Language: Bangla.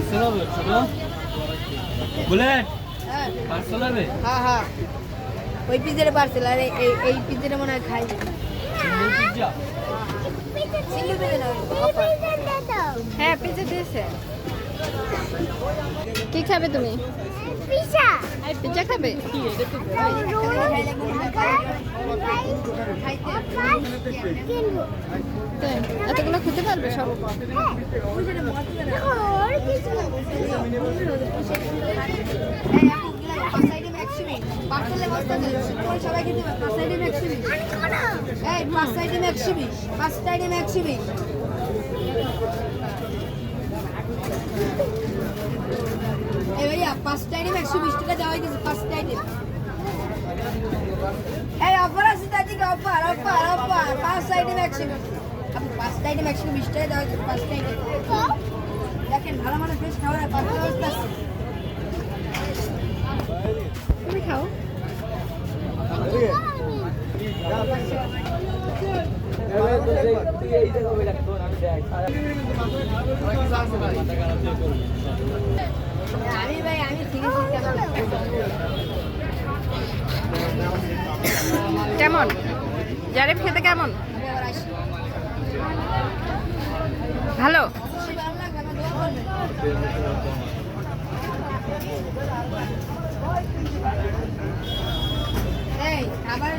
পার্সেল হবে ছোট বুলেট হ্যাঁ পার্সেল হবে হ্যাঁ হ্যাঁ ওই পিজ্জার পার্সেল আর এই পিজ্জাটা মনে হয় খাই সিঙ্গেল পিজ্জা সিঙ্গেল পিজ্জা না হ্যাঁ পিজ্জা দিয়েছে কি খাবে তুমি পিজা পিজ্জা খাবে এতগুলো খেতে পারবে সব পাঁচটা আইটেম 120 টাকা দেওয়া হয়েছে পাঁচটা আইটেম এই অফার আছে দাদিকে অফার অফার অফার পাঁচটা আইটেম 120 পাঁচটা আইটেম 120 টাকা দেওয়া হয়েছে পাঁচটা আইটেম দেখেন ভালো মানে ফ্রেশ খাবার পাঁচটা ব্যবস্থা আছে তুমি খাও আমি ভাই আমি কেমন জারিফ খেতে কেমন ভালো এই আবার